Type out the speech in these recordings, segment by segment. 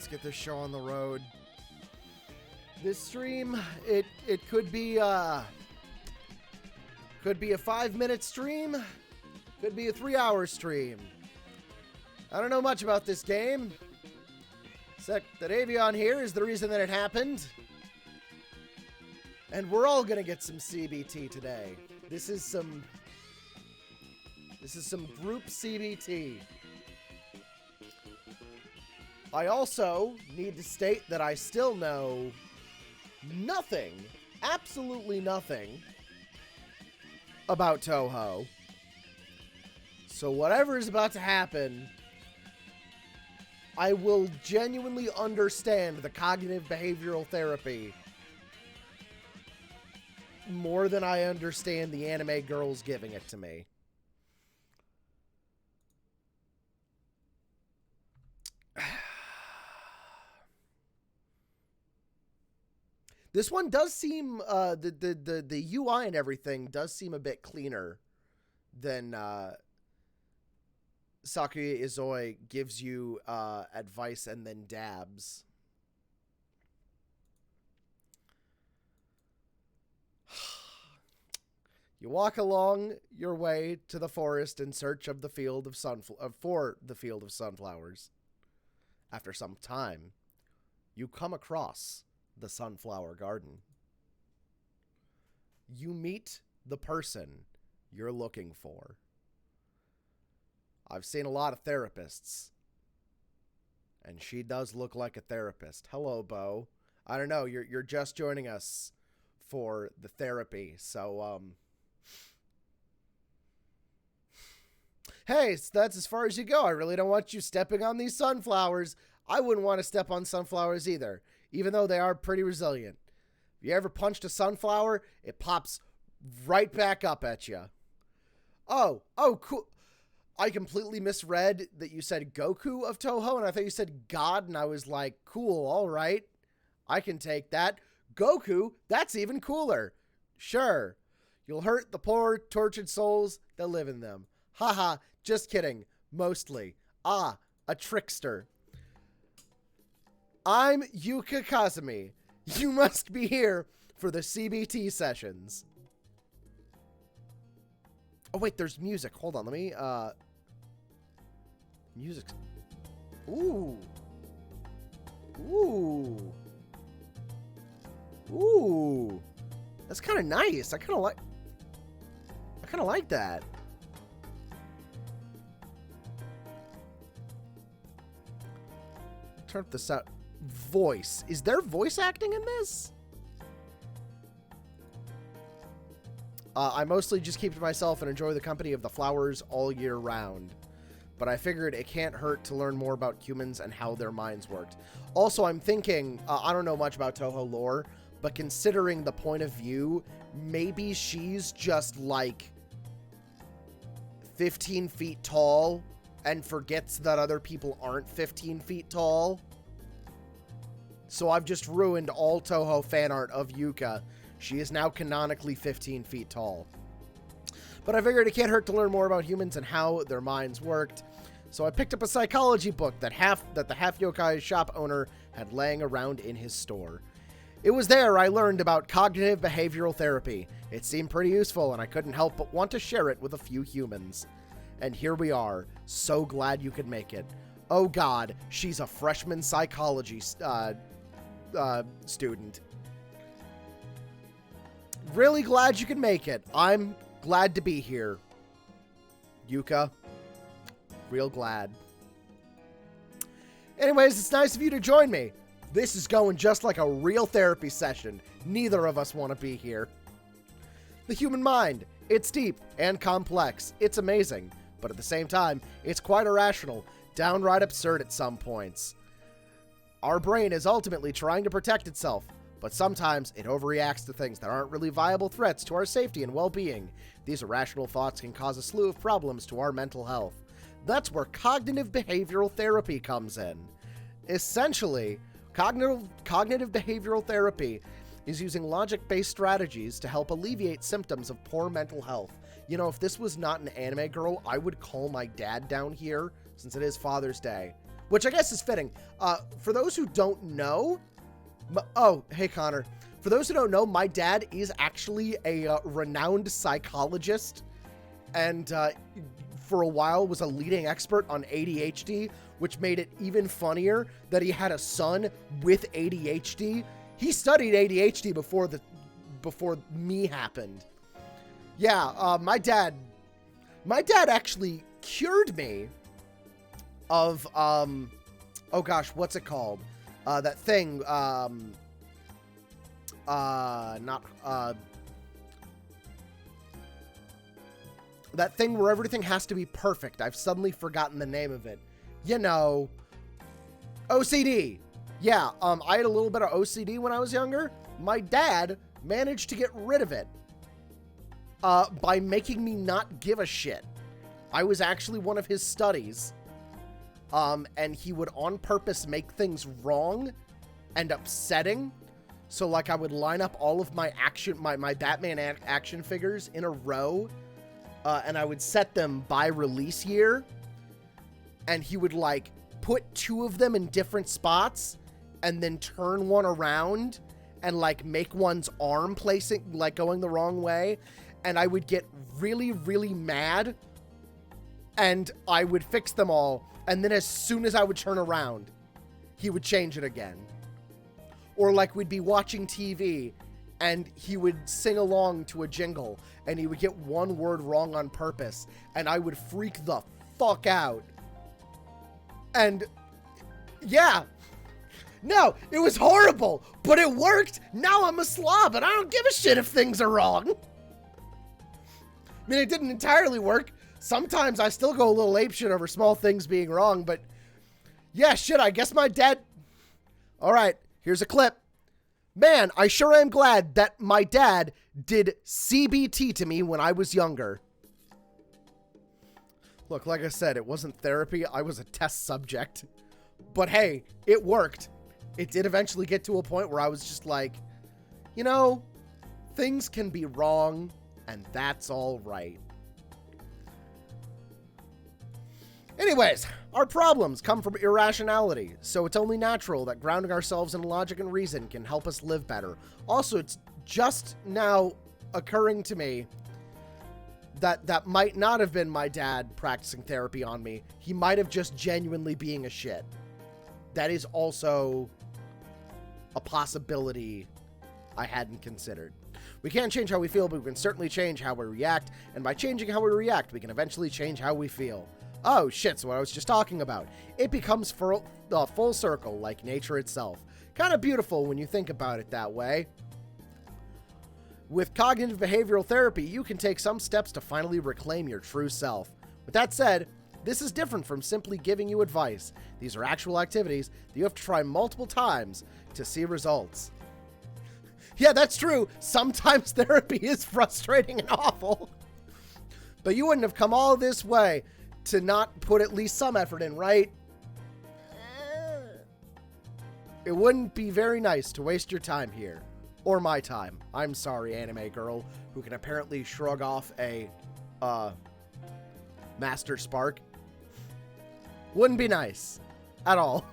Get this show on the road. This stream, it could be a 5-minute stream, could be a 3-hour stream. I don't know much about this game, except that Avion here is the reason that it happened. And we're all gonna get some CBT today. This is some group CBT. I also need to state that I still know nothing, absolutely nothing, about Toho. So whatever is about to happen, I will genuinely understand the cognitive behavioral therapy more than I understand the anime girls giving it to me. This one does seem, the UI and everything does seem a bit cleaner than Sakuya Izoi gives you advice and then dabs. You walk along your way to the forest in search of the field of for the field of sunflowers. After some time, you come across the sunflower garden. You meet the person you're looking for. I've seen a lot of therapists, and she does look like a therapist. Hello, Bo. I don't know, you're just joining us for the therapy, so hey, that's as far as you go. I really don't want you stepping on these sunflowers. I wouldn't want to step on sunflowers either, even though they are pretty resilient. If you ever punched a sunflower, it pops right back up at you. Oh, cool. I completely misread that you said Goku of Toho, and I thought you said God, and I was like, cool, all right. I can take that. Goku, that's even cooler. Sure. You'll hurt the poor, tortured souls that live in them. Haha, just kidding. Mostly. Ah, a trickster. I'm Yuuka Kazami. You must be here for the CBT sessions. Oh, wait, there's music. Hold on, let me, music. Ooh. Ooh. Ooh. That's kind of nice. I kind of like that. Turn up the sound. voice. Is there voice acting in this? I mostly just keep to myself and enjoy the company of the flowers all year round. But I figured it can't hurt to learn more about humans and how their minds worked. Also, I'm thinking, I don't know much about Toho lore, but considering the point of view, maybe she's just like 15 feet tall and forgets that other people aren't 15 feet tall. So I've just ruined all Toho fan art of Yuuka. She is now canonically 15 feet tall. But I figured it can't hurt to learn more about humans and how their minds worked. So I picked up a psychology book that the half yokai shop owner had laying around in his store. It was there I learned about cognitive behavioral therapy. It seemed pretty useful, and I couldn't help but want to share it with a few humans. And here we are. So glad you could make it. Oh God, she's a freshman psychology student. Really glad you could make it. I'm glad to be here. Yuuka. Real glad. Anyways, it's nice of you to join me. This is going just like a real therapy session. Neither of us want to be here. The human mind. It's deep and complex. It's amazing. But at the same time, it's quite irrational, downright absurd at some points. Our brain is ultimately trying to protect itself, but sometimes it overreacts to things that aren't really viable threats to our safety and well-being. These irrational thoughts can cause a slew of problems to our mental health. That's where cognitive behavioral therapy comes in. Essentially, cognitive behavioral therapy is using logic-based strategies to help alleviate symptoms of poor mental health. You know, if this was not an anime girl, I would call my dad down here, since it is Father's Day. Which I guess is fitting. For those who don't know... Oh, hey, Connor. For those who don't know, my dad is actually a renowned psychologist. And for a while was a leading expert on ADHD, which made it even funnier that he had a son with ADHD. He studied ADHD before me happened. Yeah, my dad actually cured me of, oh gosh, what's it called? That thing, that thing where everything has to be perfect. I've suddenly forgotten the name of it. You know, OCD. Yeah, I had a little bit of OCD when I was younger. My dad managed to get rid of it by making me not give a shit. I was actually one of his studies, and he would on purpose make things wrong and upsetting. So, like, I would line up all of my my Batman action figures in a row, and I would set them by release year, and he would, like, put two of them in different spots, and then turn one around, and, like, make one's arm placing, like, going the wrong way, and I would get really, really mad, and I would fix them all, and then as soon as I would turn around, he would change it again. Or, like, we'd be watching TV, and he would sing along to a jingle, and he would get one word wrong on purpose, and I would freak the fuck out. And, yeah. No, it was horrible, but it worked. Now I'm a slob, and I don't give a shit if things are wrong. I mean, it didn't entirely work. Sometimes I still go a little apeshit over small things being wrong, but yeah, shit, I guess my dad... All right, here's a clip. Man, I sure am glad that my dad did CBT to me when I was younger. Look, like I said, it wasn't therapy. I was a test subject. But hey, it worked. It did eventually get to a point where I was just like, you know, things can be wrong, and that's all right. Anyways, our problems come from irrationality, so it's only natural that grounding ourselves in logic and reason can help us live better. Also, it's just now occurring to me that that might not have been my dad practicing therapy on me. He might have just genuinely being a shit. That is also a possibility I hadn't considered. We can't change how we feel, but we can certainly change how we react, and by changing how we react, we can eventually change how we feel. Oh, shit, so what I was just talking about. It becomes full circle, like nature itself. Kind of beautiful when you think about it that way. With cognitive behavioral therapy, you can take some steps to finally reclaim your true self. With that said, this is different from simply giving you advice. These are actual activities that you have to try multiple times to see results. Yeah, that's true. Sometimes therapy is frustrating and awful. But you wouldn't have come all this way to not put at least some effort in, right? It wouldn't be very nice to waste your time here. Or my time. I'm sorry, anime girl, who can apparently shrug off a, Master Spark. Wouldn't be nice. At all.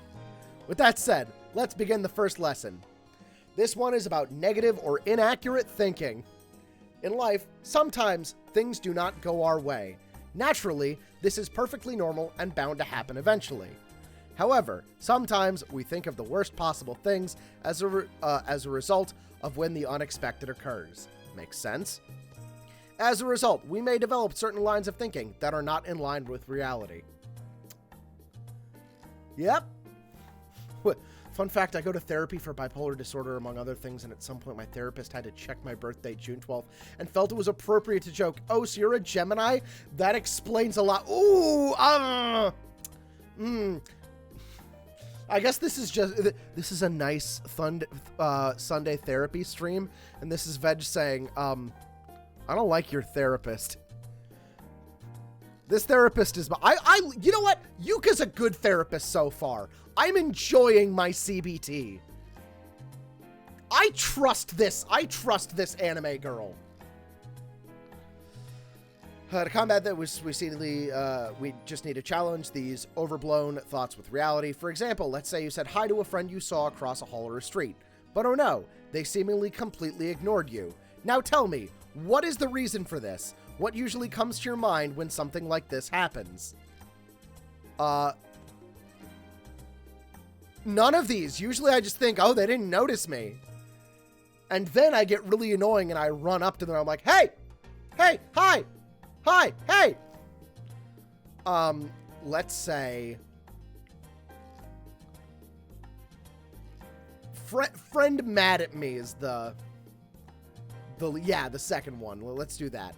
With that said, let's begin the first lesson. This one is about negative or inaccurate thinking. In life, sometimes things do not go our way. Naturally, this is perfectly normal and bound to happen eventually. However, sometimes we think of the worst possible things as a result of when the unexpected occurs. Makes sense? As a result, we may develop certain lines of thinking that are not in line with reality. Yep. Fun fact, I go to therapy for bipolar disorder, among other things, and at some point my therapist had to check my birthday, June 12th, and felt it was appropriate to joke, "Oh, so you're a Gemini? That explains a lot." Ooh, I guess this is a nice Sunday therapy stream, and this is Veg saying, I don't like your therapist. This therapist is, you know what? Yuuka's a good therapist so far. I'm enjoying my CBT. I trust this anime girl. To combat that, we just need to challenge these overblown thoughts with reality. For example, let's say you said hi to a friend you saw across a hall or a street. But oh no, they seemingly completely ignored you. Now tell me, what is the reason for this? What usually comes to your mind when something like this happens? None of these. Usually I just think, oh, they didn't notice me. And then I get really annoying and I run up to them. I'm like, hey, hi, hey. Let's say friend mad at me is the second one. Well, let's do that.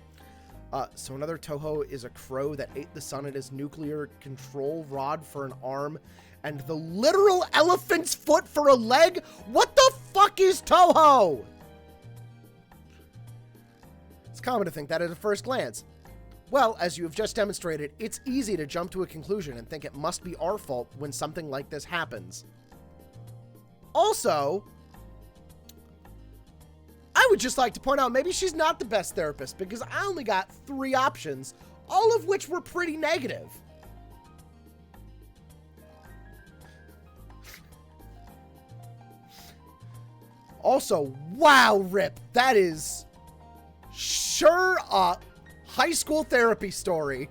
So another Toho is a crow that ate the sun at his nuclear control rod for an arm and the literal elephant's foot for a leg? What the fuck is Toho? It's common to think that at a first glance. Well, as you have just demonstrated, it's easy to jump to a conclusion and think it must be our fault when something like this happens. Also, I would just like to point out, maybe she's not the best therapist because I only got 3 options, all of which were pretty negative. Also, wow, Rip, that is sure a high school therapy story.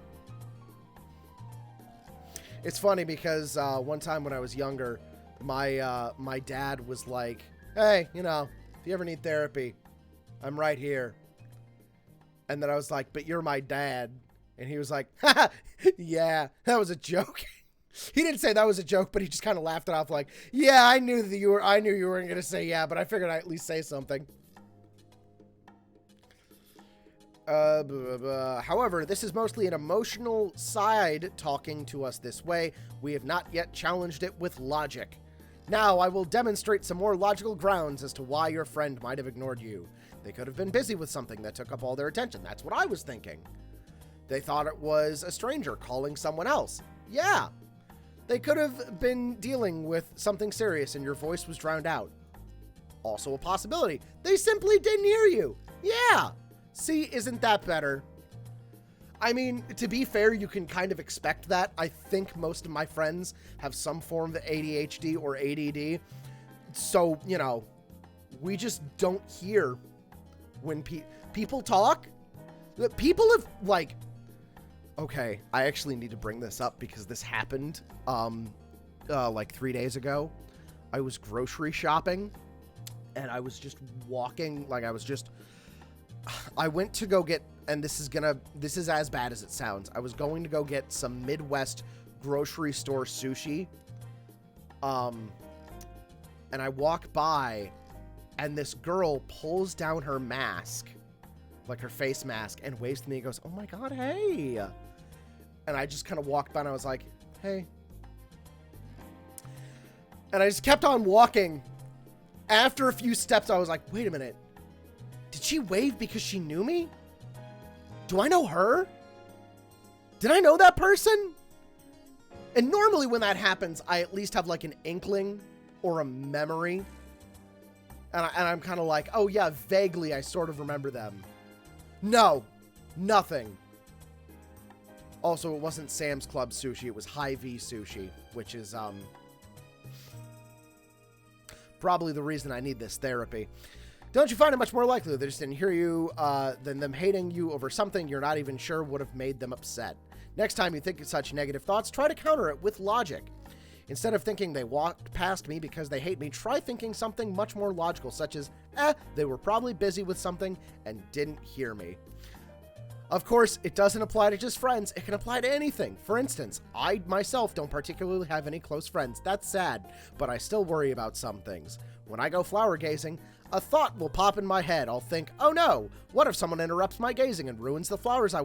It's funny because one time when I was younger, my dad was like, hey, you know, if you ever need therapy, I'm right here. And then I was like, but you're my dad. And he was like, haha, yeah, that was a joke. He didn't say that was a joke, but he just kind of laughed it off like, yeah, I knew you weren't going to say yeah, but I figured I'd at least say something. However, this is mostly an emotional side talking to us this way. We have not yet challenged it with logic. Now, I will demonstrate some more logical grounds as to why your friend might have ignored you. They could have been busy with something that took up all their attention. That's what I was thinking. They thought it was a stranger calling someone else. Yeah. They could have been dealing with something serious and your voice was drowned out. Also a possibility. They simply didn't hear you. Yeah. See, isn't that better? I mean, to be fair, you can kind of expect that. I think most of my friends have some form of ADHD or ADD. So, you know, we just don't hear when people talk. People have, like... Okay, I actually need to bring this up because this happened, like 3 days ago. I was grocery shopping, and I was just walking, like I was just I went to go get, and this is as bad as it sounds. I was going to go get some Midwest grocery store sushi. And I walk by, and this girl pulls down her mask, like her face mask, and waves to me and goes, "Oh my God, hey." And I just kind of walked by and I was like, "Hey." And I just kept on walking. After a few steps, I was like, wait a minute. Did she wave because she knew me? Do I know her? Did I know that person? And normally when that happens, I at least have like an inkling or a memory. And I'm kind of like, oh yeah, vaguely I sort of remember them. No, nothing. Also, it wasn't Sam's Club sushi. It was Hy-Vee sushi, which is probably the reason I need this therapy. Don't you find it much more likely they just didn't hear you than them hating you over something you're not even sure would have made them upset? Next time you think of such negative thoughts, try to counter it with logic. Instead of thinking they walked past me because they hate me, try thinking something much more logical, such as, they were probably busy with something and didn't hear me. Of course, it doesn't apply to just friends. It can apply to anything. For instance, I myself don't particularly have any close friends. That's sad, but I still worry about some things. When I go flower gazing, a thought will pop in my head. I'll think, oh no, what if someone interrupts my gazing and ruins the flowers I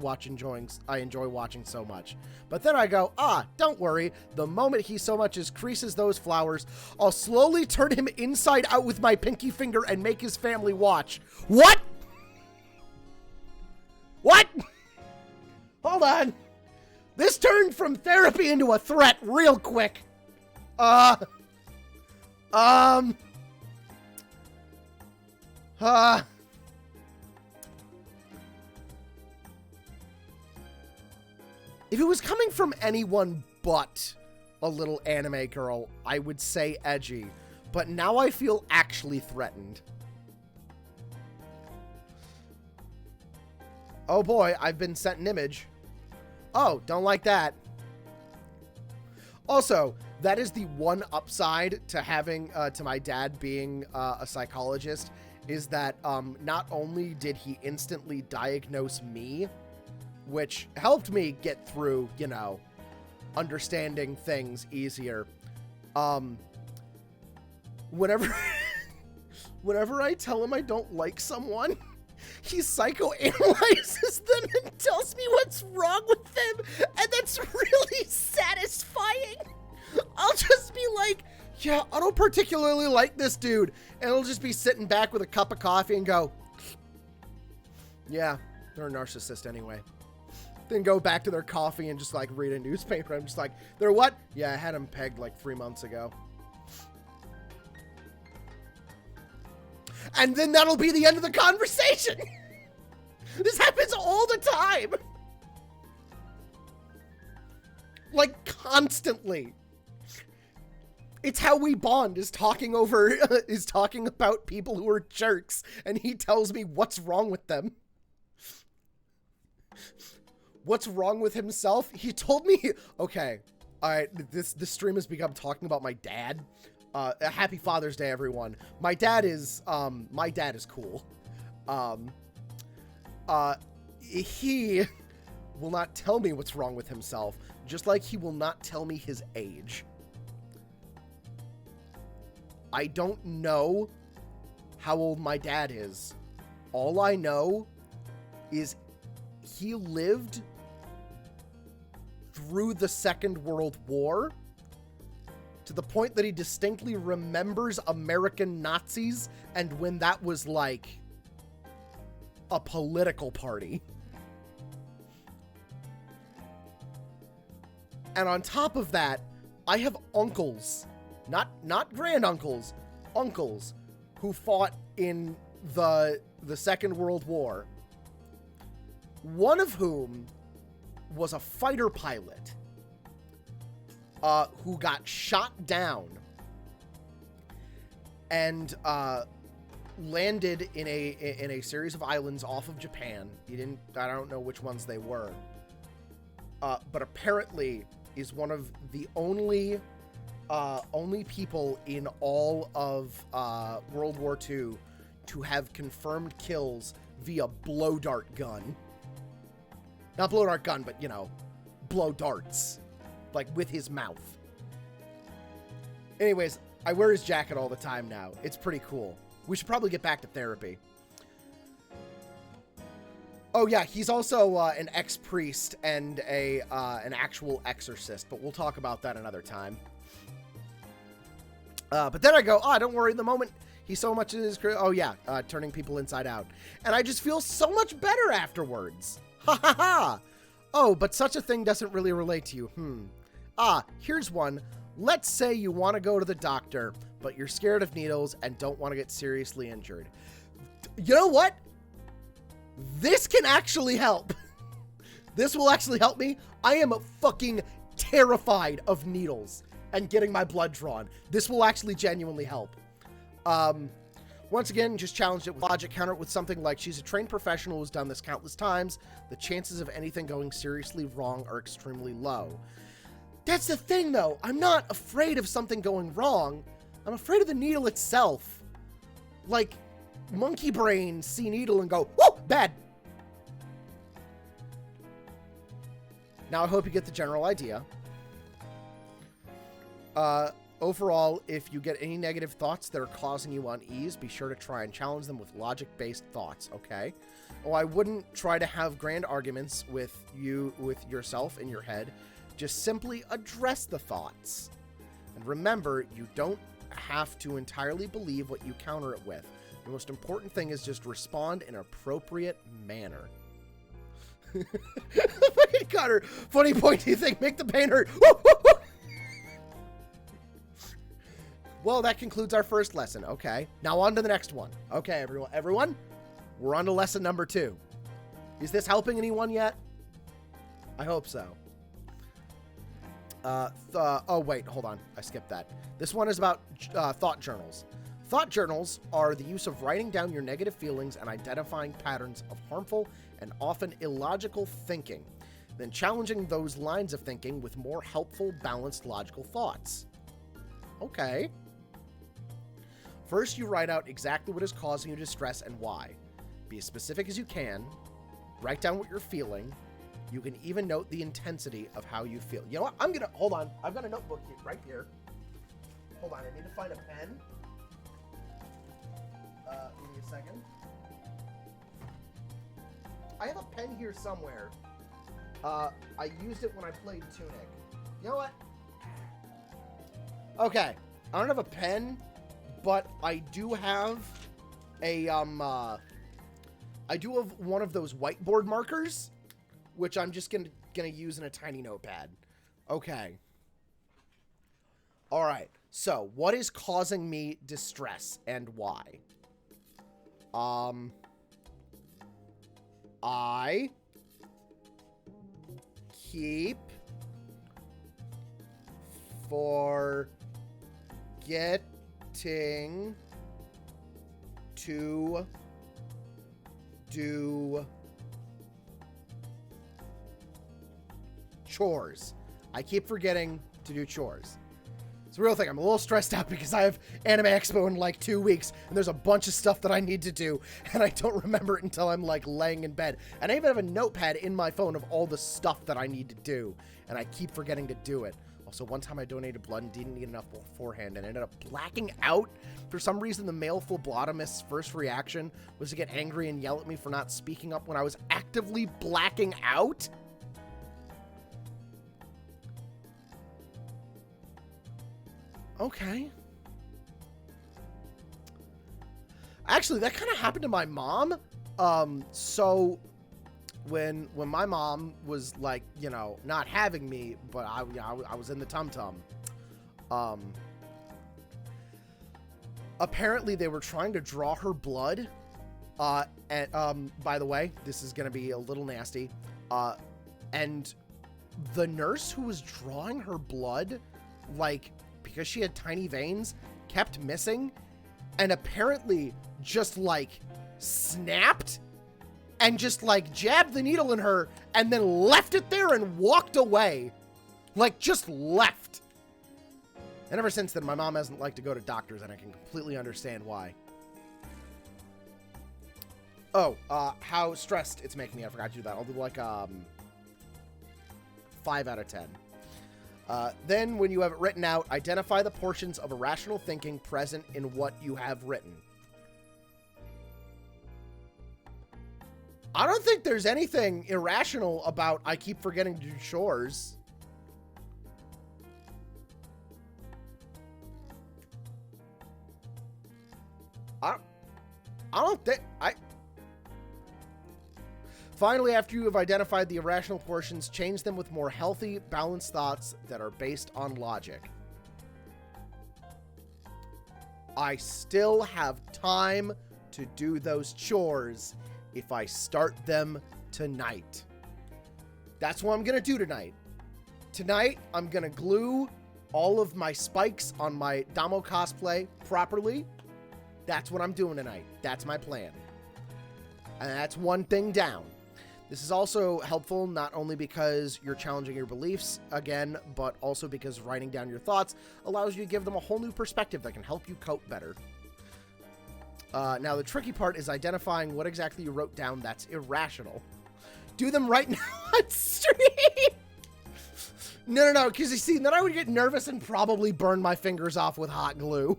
enjoy watching so much? But then I go, don't worry. The moment he so much as creases those flowers, I'll slowly turn him inside out with my pinky finger and make his family watch. What? What? Hold on. This turned from therapy into a threat real quick. If it was coming from anyone but a little anime girl, I would say edgy. But now I feel actually threatened. Oh boy, I've been sent an image. Oh, don't like that. Also, that is the one upside to having, to my dad being a psychologist, is that not only did he instantly diagnose me, which helped me get through, you know, understanding things easier. Whenever I tell him I don't like someone, he psychoanalyzes them and tells me what's wrong with them, and that's really satisfying. I'll just be like, yeah, I don't particularly like this dude, and I'll just be sitting back with a cup of coffee and go, yeah, they're a narcissist anyway. Then go back to their coffee and just like read a newspaper. I'm just like, they're what? Yeah, I had him pegged like 3 months ago. And then that'll be the end of the conversation. This happens all the time. Like, constantly. It's how we bond, is talking about people who are jerks, and he tells me what's wrong with them. What's wrong with himself? He told me, okay, all right, this stream has become talking about my dad. Happy Father's Day, everyone. My dad is cool. He will not tell me what's wrong with himself, just like he will not tell me his age. I don't know how old my dad is. All I know is he lived through the Second World War, to the point that he distinctly remembers American Nazis and when that was like a political party. And on top of that, I have uncles, not granduncles, uncles who fought in the Second World War. One of whom was a fighter pilot who got shot down and landed in a series of islands off of Japan. I don't know which ones they were, but apparently is one of the only people in all of World War II to have confirmed kills via blow dart gun. Not blow dart gun, but, you know, blow darts. Like, with his mouth. Anyways, I wear his jacket all the time now. It's pretty cool. We should probably get back to therapy. Oh, yeah, he's also an ex-priest and an actual exorcist, but we'll talk about that another time. But then I go, oh, don't worry, the moment he's so much in his career, oh, yeah, turning people inside out. And I just feel so much better afterwards. Ha ha ha! Oh, but such a thing doesn't really relate to you. Here's one. Let's say you want to go to the doctor, but you're scared of needles and don't want to get seriously injured. You know what? This can actually help. This will actually help me. I am fucking terrified of needles and getting my blood drawn. This will actually genuinely help. Once again, just challenged it with logic, counter it with something like, she's a trained professional who's done this countless times. The chances of anything going seriously wrong are extremely low. That's the thing, though. I'm not afraid of something going wrong. I'm afraid of the needle itself. Like, monkey brain see needle and go, whoa, bad. Now, I hope you get the general idea. Overall, if you get any negative thoughts that are causing you unease, be sure to try and challenge them with logic-based thoughts, okay? Oh, I wouldn't try to have grand arguments with yourself in your head. Just simply address the thoughts. And remember, you don't have to entirely believe what you counter it with. The most important thing is just respond in an appropriate manner. Connor, funny pointy thing, make the pain hurt. Well, that concludes our first lesson. Okay, now on to the next one. Okay, everyone, we're on to lesson number 2. Is this helping anyone yet? I hope so. Oh, wait, hold on. I skipped that. This one is about thought journals. Thought journals are the use of writing down your negative feelings and identifying patterns of harmful and often illogical thinking, then challenging those lines of thinking with more helpful, balanced, logical thoughts. Okay. First, you write out exactly what is causing you distress and why. Be as specific as you can. Write down what you're feeling. You can even note the intensity of how you feel. You know what? Hold on. I've got a notebook here, right here. Hold on. I need to find a pen. Give me a second. I have a pen here somewhere. I used it when I played Tunic. You know what? Okay. I don't have a pen, but I do have a, I do have one of those whiteboard markers, which I'm just gonna use in a tiny notepad. Okay. All right. So, what is causing me distress and why? I keep forgetting to do chores. I keep forgetting to do chores. It's a real thing. I'm a little stressed out because I have Anime Expo in like 2 weeks, and there's a bunch of stuff that I need to do, and I don't remember it until I'm like laying in bed. And I even have a notepad in my phone of all the stuff that I need to do, and I keep forgetting to do it. Also, one time I donated blood and didn't need enough beforehand and ended up blacking out. For some reason, the male phlebotomist's first reaction was to get angry and yell at me for not speaking up when I was actively blacking out. Okay. Actually, that kind of happened to my mom. So when my mom was like, you know, not having me, but I was in the tum-tum. Apparently they were trying to draw her blood. And by the way, this is going to be a little nasty. And the nurse who was drawing her blood, like, because she had tiny veins, kept missing, and apparently just like snapped and just like jabbed the needle in her and then left it there and walked away. Like, just left. And ever since then, my mom hasn't liked to go to doctors, and I can completely understand why. Oh, how stressed it's making me. I forgot to do that. I'll do like 5 out of 10. Then, when you have it written out, identify the portions of irrational thinking present in what you have written. I don't think there's anything irrational about I keep forgetting to do chores. I don't think... Finally, after you have identified the irrational portions, change them with more healthy, balanced thoughts that are based on logic. I still have time to do those chores if I start them tonight. That's what I'm going to do tonight. Tonight, I'm going to glue all of my spikes on my Damo cosplay properly. That's what I'm doing tonight. That's my plan. And that's one thing down. This is also helpful not only because you're challenging your beliefs again, but also because writing down your thoughts allows you to give them a whole new perspective that can help you cope better. Now, the tricky part is identifying what exactly you wrote down that's irrational. Do them right now on stream! No, because you see, then I would get nervous and probably burn my fingers off with hot glue.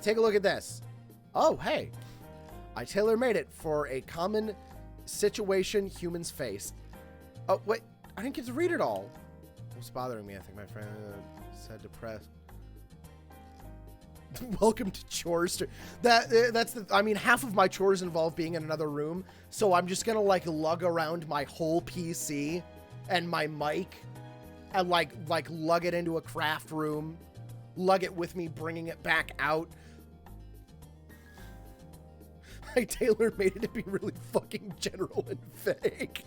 Take a look at this. Oh, hey. I tailor-made it for a common situation humans face. Oh, wait. I didn't get to read it all. What's bothering me? I think my friend said depressed. Welcome to chores. That's the... I mean, half of my chores involve being in another room, so I'm just gonna, like, lug around my whole PC and my mic and, like lug it into a craft room, lug it with me, bringing it back out. I tailor-made it to be really fucking general and vague.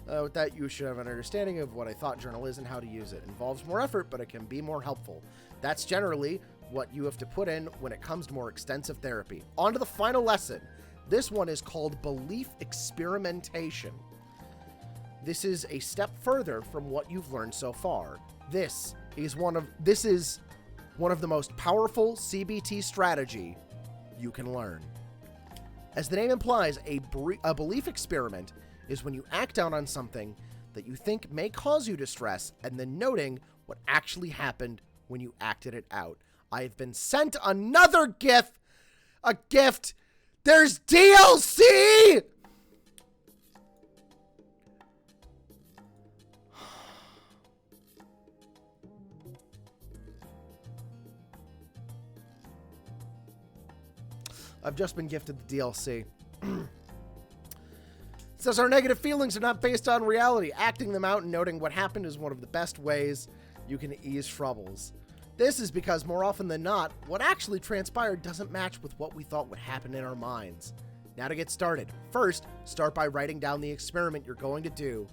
With that, you should have an understanding of what a thought journal is and how to use it. It involves more effort, but it can be more helpful. That's generally what you have to put in when it comes to more extensive therapy. On to the final lesson. This one is called belief experimentation. This is a step further from what you've learned so far. This is one of the most powerful CBT strategy you can learn. As the name implies, a belief experiment is when you act out on something that you think may cause you distress and then noting what actually happened when you acted it out. I have been sent another gift. A gift. There's DLC! I've just been gifted the DLC. It says our negative feelings are not based on reality. Acting them out and noting what happened is one of the best ways you can ease troubles. This is because more often than not, what actually transpired doesn't match with what we thought would happen in our minds. Now to get started. First, start by writing down the experiment you're going to do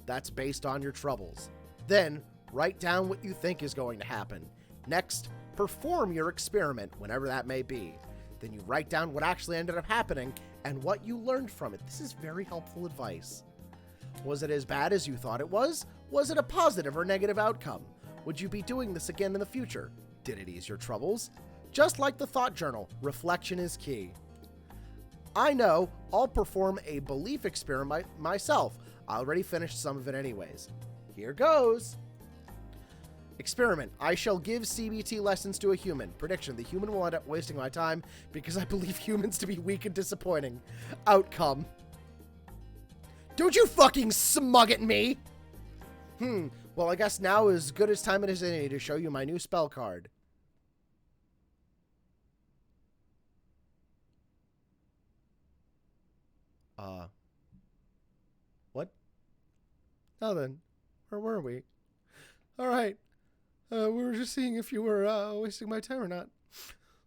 that's based on your troubles. Then, write down what you think is going to happen. Next, perform your experiment, whenever that may be. Then you write down what actually ended up happening and what you learned from it. This is very helpful advice. Was it as bad as you thought it was? Was it a positive or negative outcome? Would you be doing this again in the future? Did it ease your troubles? Just like the thought journal, reflection is key. I know I'll perform a belief experiment myself. I already finished some of it anyways. Here goes. Experiment. I shall give CBT lessons to a human. Prediction. The human will end up wasting my time because I believe humans to be weak and disappointing. Outcome. Don't you fucking smug at me! Well, I guess now is as good as time as any to show you my new spell card. What? Now then, where were we? Alright. We were just seeing if you were wasting my time or not.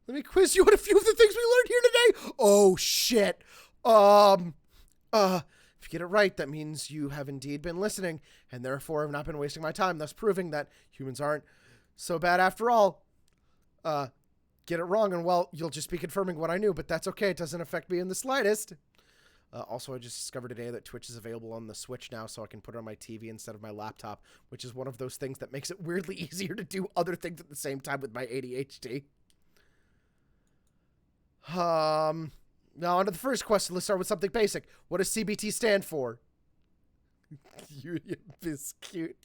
Let me quiz you on a few of the things we learned here today. Oh, shit. If you get it right, that means you have indeed been listening, and therefore have not been wasting my time, thus proving that humans aren't so bad after all. Get it wrong, and well, you'll just be confirming what I knew, but that's okay. It doesn't affect me in the slightest. Also, I just discovered today that Twitch is available on the Switch now, so I can put it on my TV instead of my laptop, which is one of those things that makes it weirdly easier to do other things at the same time with my ADHD. Now on to the first question. Let's start with something basic. What does CBT stand for? Union Biscuit.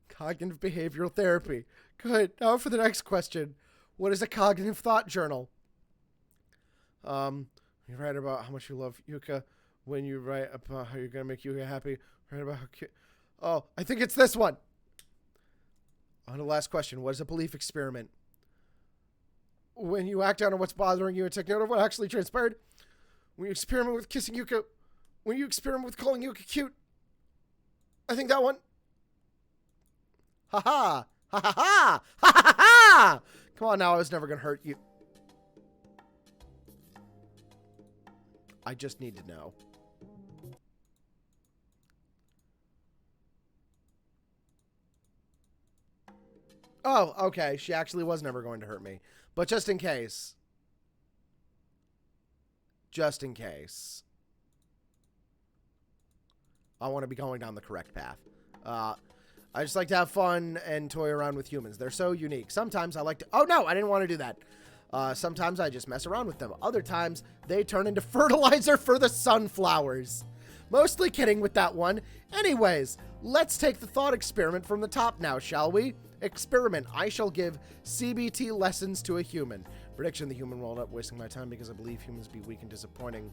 Cognitive behavioral therapy. Good. Now for the next question. What is a cognitive thought journal? You write about how much you love Yuuka. When you write about how you're going to make Yuuka happy. Write about how cute. Oh, I think it's this one. On the last question. What is a belief experiment? When you act out on what's bothering you and take note of what actually transpired. When you experiment with kissing Yuuka. When you experiment with calling Yuuka cute. I think that one. Ha ha. Ha ha ha. Ha ha ha. Come on now, I was never going to hurt you. I just need to know. Oh, okay. She actually was never going to hurt me. But just in case. Just in case. I want to be going down the correct path. I just like to have fun and toy around with humans. They're so unique. Sometimes I like to... Oh, no, I didn't want to do that. Sometimes I just mess around with them. Other times, they turn into fertilizer for the sunflowers. Mostly kidding with that one. Anyways, let's take the thought experiment from the top now, shall we? Experiment. I shall give CBT lessons to a human. Prediction. The human will end up wasting my time because I believe humans be weak and disappointing.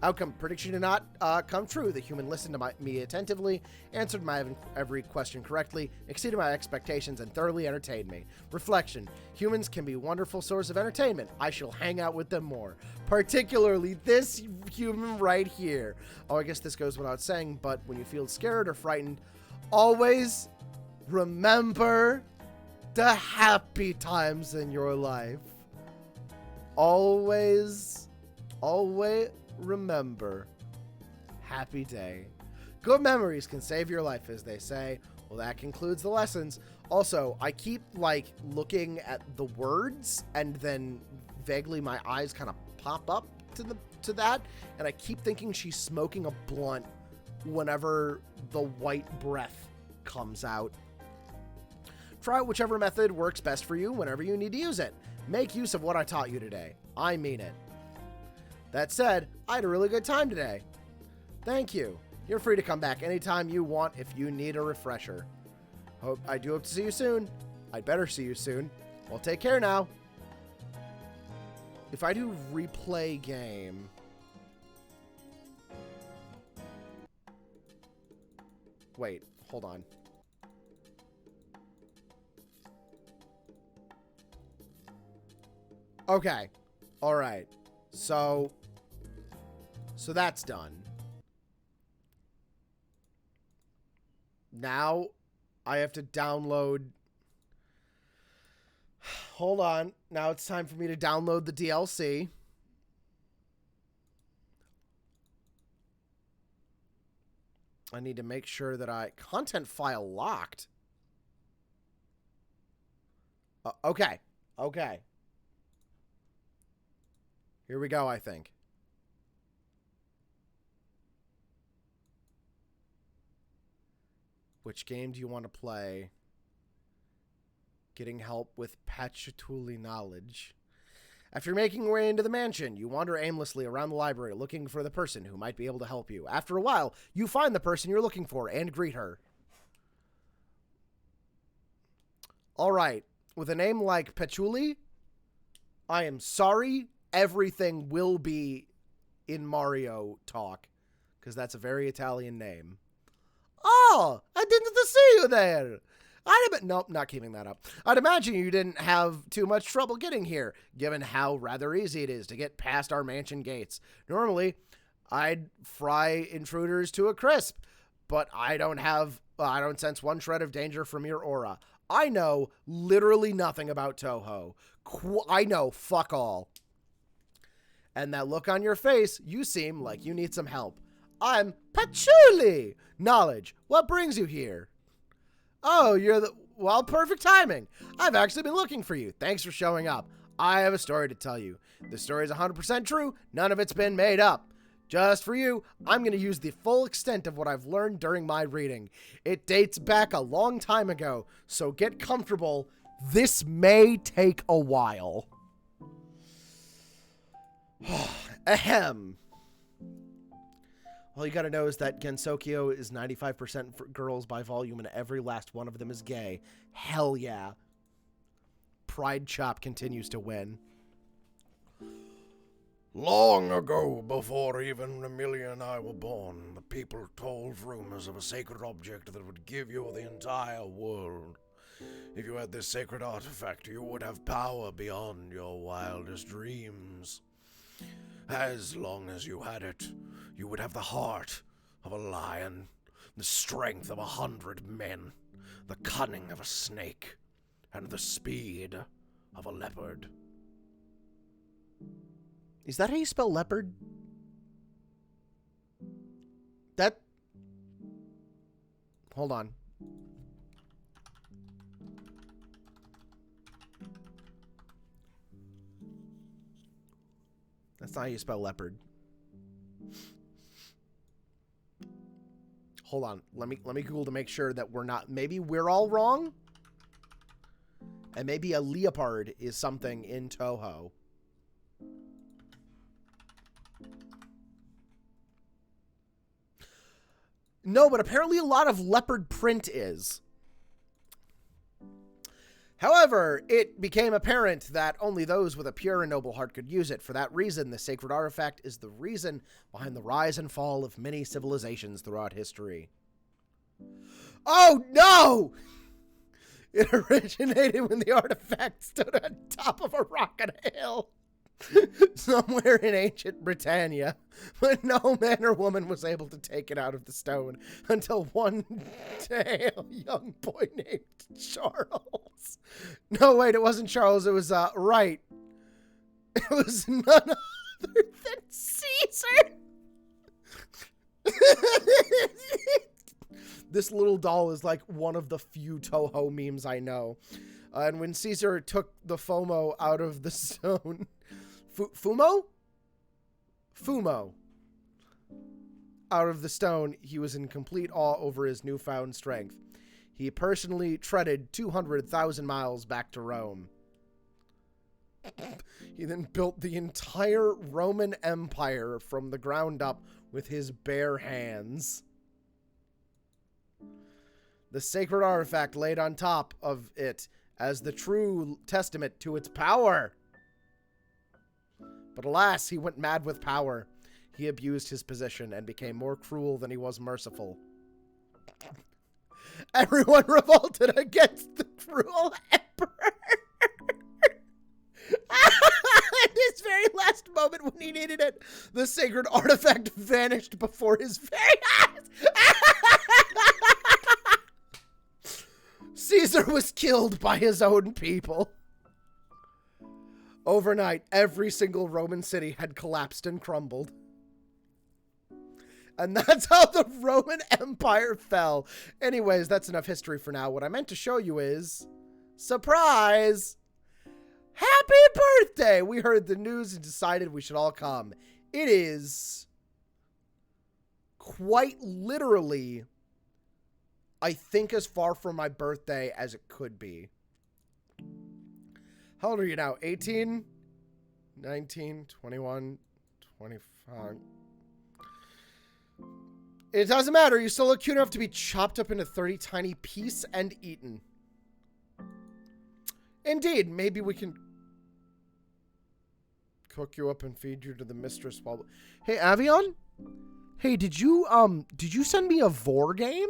Outcome. Prediction did not come true. The human listened to me attentively, answered my every question correctly, exceeded my expectations, and thoroughly entertained me. Reflection. Humans can be a wonderful source of entertainment. I shall hang out with them more. Particularly this human right here. Oh, I guess this goes without saying, but when you feel scared or frightened, always remember the happy times in your life. Always remember happy day. Good memories can save your life, as they say. Well, that concludes the lessons. Also, I keep like looking at the words and then vaguely my eyes kind of pop up to that, and I keep thinking she's smoking a blunt whenever the white breath comes out. Try out whichever method works best for you whenever you need to use it. Make use of what I taught you today. I mean it. That said, I had a really good time today. Thank you. You're free to come back anytime you want if you need a refresher. I do hope to see you soon. I'd better see you soon. Well, take care now. If I do replay game... Wait, hold on. Okay. All right. So that's done. Now I have to download. Hold on. Now it's time for me to download the DLC. I need to make sure that content file locked. Okay. Okay. Here we go, I think. Which game do you want to play? Getting help with Patchouli knowledge. After making your way into the mansion, you wander aimlessly around the library looking for the person who might be able to help you. After a while, you find the person you're looking for and greet her. Alright, with a name like Patchouli, I am sorry, everything will be in Mario talk, because that's a very Italian name. Oh, I didn't see you there. Nope, not keeping that up. I'd imagine you didn't have too much trouble getting here, given how rather easy it is to get past our mansion gates. Normally, I'd fry intruders to a crisp, but I don't sense one shred of danger from your aura. I know literally nothing about Toho. I know fuck all. And that look on your face, you seem like you need some help. I'm Patchouli! Knowledge, what brings you here? Oh, well, perfect timing. I've actually been looking for you. Thanks for showing up. I have a story to tell you. The story is 100% true. None of it's been made up. Just for you, I'm going to use the full extent of what I've learned during my reading. It dates back a long time ago, so get comfortable. This may take a while. Ahem. All you gotta know is that Gensokyo is 95% for girls by volume, and every last one of them is gay. Hell yeah. Pride Chop continues to win. Long ago, before even Amelia and I were born, the people told rumors of a sacred object that would give you the entire world. If you had this sacred artifact, you would have power beyond your wildest dreams. As long as you had it, you would have the heart of a lion, the strength of 100 men, the cunning of a snake, and the speed of a leopard. Is that how you spell leopard? That... Hold on. That's not how you spell leopard. Hold on. Let me Google to make sure that we're not... Maybe we're all wrong? And maybe a leopard is something in Toho. No, but apparently a lot of leopard print is. However, it became apparent that only those with a pure and noble heart could use it. For that reason, the sacred artifact is the reason behind the rise and fall of many civilizations throughout history. Oh, no! It originated when the artifact stood on top of a rock on a hill. Somewhere in ancient Britannia, but no man or woman was able to take it out of the stone until one day a young boy named Charles. No, wait, it wasn't Charles, it was, Wright. It was none other than Caesar! This little doll is like one of the few Toho memes I know. And when Caesar took the FOMO out of the stone... Fumo? Fumo. Out of the stone, he was in complete awe over his newfound strength. He personally treaded 200,000 miles back to Rome. He then built the entire Roman Empire from the ground up with his bare hands. The sacred artifact laid on top of it as the true testament to its power. But alas, he went mad with power. He abused his position and became more cruel than he was merciful. Everyone revolted against the cruel emperor. At his very last moment when he needed it, the sacred artifact vanished before his very eyes. Caesar was killed by his own people. Overnight, every single Roman city had collapsed and crumbled. And that's how the Roman Empire fell. Anyways, that's enough history for now. What I meant to show you is... Surprise! Happy birthday! We heard the news and decided we should all come. It is... quite literally... I think as far from my birthday as it could be. How old are you now? 18? 19? 21? 25? It doesn't matter. You still look cute enough to be chopped up into 30 tiny pieces and eaten. Indeed. Maybe we can cook you up and feed you to the mistress while... Hey, Avion? Hey, did you send me a Vor game?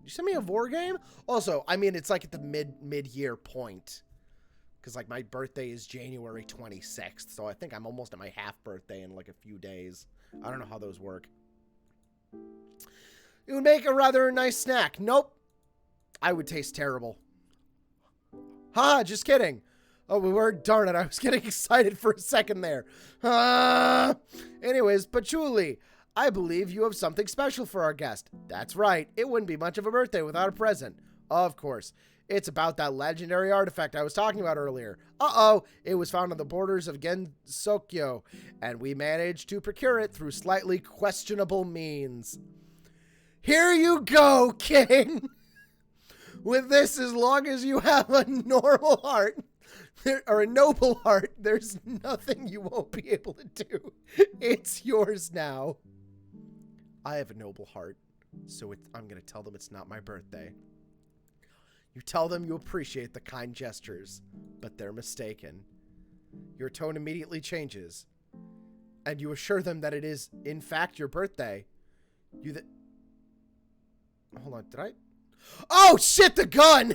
You send me a Vor game? Also, I mean, it's like at the mid-year point. Because, like, my birthday is January 26th. So I think I'm almost at my half birthday in, like, a few days. I don't know how those work. It would make a rather nice snack. Nope. I would taste terrible. Ha! Just kidding. Oh, we were. Darn it. I was getting excited for a second there. Anyways, Patchouli, I believe you have something special for our guest. That's right. It wouldn't be much of a birthday without a present. Of course. It's about that legendary artifact I was talking about earlier. Uh-oh. It was found on the borders of Gensokyo, and we managed to procure it through slightly questionable means. Here you go, King! With this, as long as you have a normal heart, or a noble heart, there's nothing you won't be able to do. It's yours now. I have a noble heart, so I'm going to tell them it's not my birthday. You tell them you appreciate the kind gestures, but they're mistaken. Your tone immediately changes, and you assure them that it is, in fact, your birthday. Hold on, did I? Oh, shit, the gun!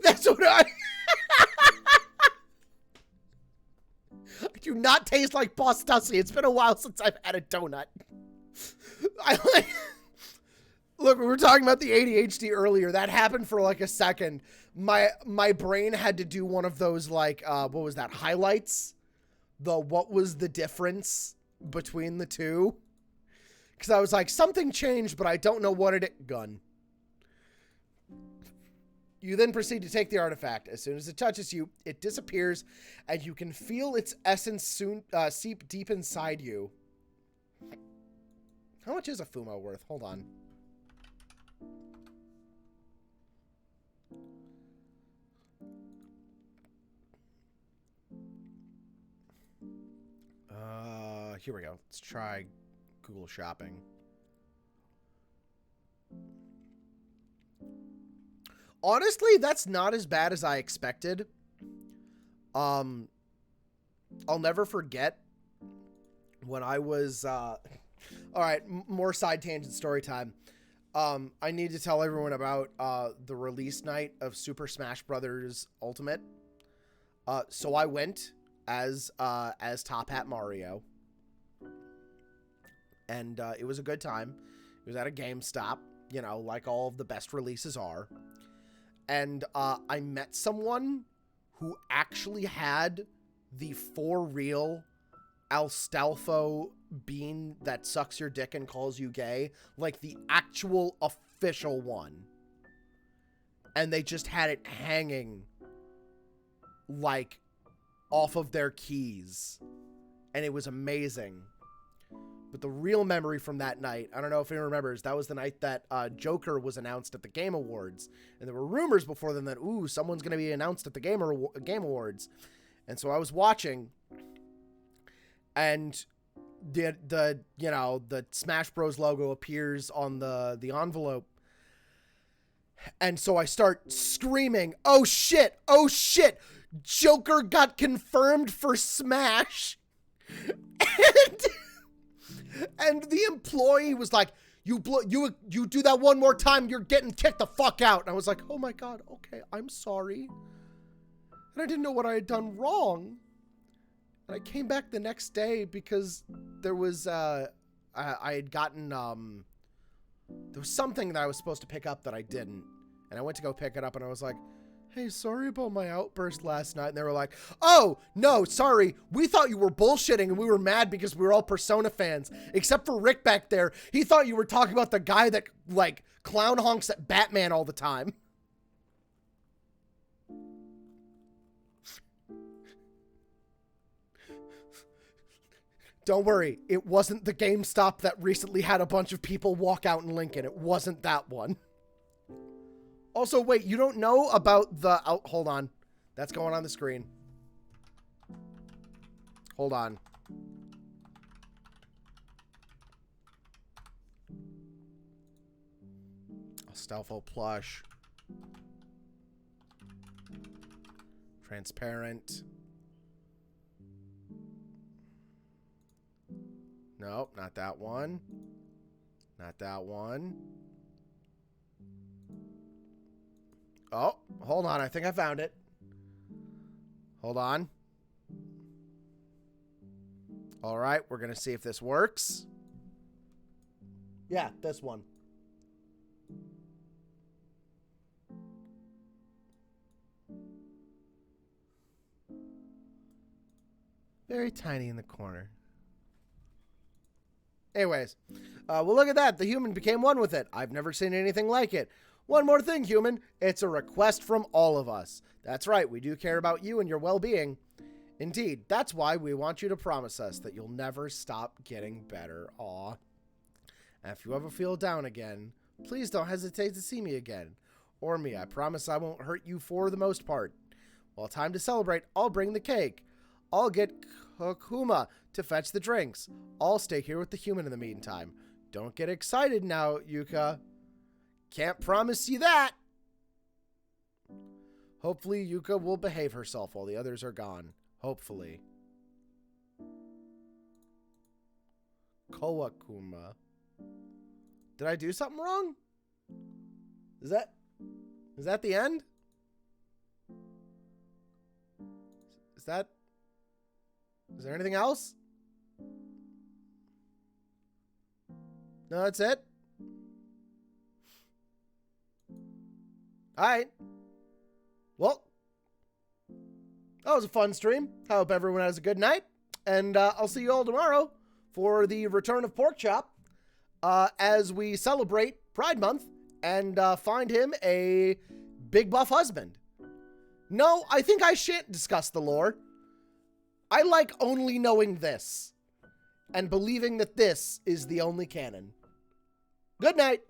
That's what I do not taste like Boss Dusty. It's been a while since I've had a donut. Look, we were talking about the ADHD earlier. That happened for like a second. My brain had to do one of those like, what was that, highlights? What was the difference between the two? Because I was like, something changed, but I don't know what it gun. You then proceed to take the artifact. As soon as it touches you, it disappears, and you can feel its essence soon seep deep inside you. How much is a Fumo worth? Hold on. Here we go. Let's try Google Shopping. Honestly, that's not as bad as I expected. I'll never forget when I was, all right, more side tangent story time. I need to tell everyone about, the release night of Super Smash Bros. Ultimate. So I went as Top Hat Mario. And, it was a good time. It was at a GameStop, you know, like all of the best releases are. And I met someone who actually had the for real Alstalfo bean that sucks your dick and calls you gay. Like the actual official one. And they just had it hanging like off of their keys. And it was amazing. But the real memory from that night, I don't know if anyone remembers, that was the night that Joker was announced at the Game Awards. And there were rumors before then that, ooh, someone's going to be announced at the Game Awards. And so I was watching, and the you know, the Smash Bros. Logo appears on the envelope. And so I start screaming, oh shit, Joker got confirmed for Smash. And the employee was like, you do that one more time, you're getting kicked the fuck out. And I was like, oh my God, okay, I'm sorry. And I didn't know what I had done wrong. And I came back the next day because there was, I had gotten, there was something that I was supposed to pick up that I didn't. And I went to go pick it up, and I was like, hey, sorry about my outburst last night. And they were like, oh, no, sorry. We thought you were bullshitting, and we were mad because we were all Persona fans. Except for Rick back there. He thought you were talking about the guy that, like, clown honks at Batman all the time. Don't worry. It wasn't the GameStop that recently had a bunch of people walk out in Lincoln. It wasn't that one. Also, wait, you don't know about the... Oh, hold on. That's going on the screen. Hold on. Stelfo plush. Transparent. Nope, not that one. Not that one. Oh, hold on. I think I found it. Hold on. All right, we're going to see if this works. Yeah, this one. Very tiny in the corner. Anyways, well, look at that. The human became one with it. I've never seen anything like it. One more thing, human. It's a request from all of us. That's right. We do care about you and your well-being. Indeed. That's why we want you to promise us that you'll never stop getting better. Aw. And if you ever feel down again, please don't hesitate to see me again. Or me. I promise I won't hurt you for the most part. Well, time to celebrate. I'll bring the cake. I'll get Kokuma to fetch the drinks. I'll stay here with the human in the meantime. Don't get excited now, Yuuka. Can't promise you that. Hopefully, Yuuka will behave herself while the others are gone. Hopefully. Kawakuma. Did I do something wrong? Is that the end? Is there anything else? No, that's it? Alright. Well, that was a fun stream. I hope everyone has a good night. And I'll see you all tomorrow for the return of Pork Chop as we celebrate Pride Month and find him a big buff husband. No, I think I shan't discuss the lore. I like only knowing this and believing that this is the only canon. Good night.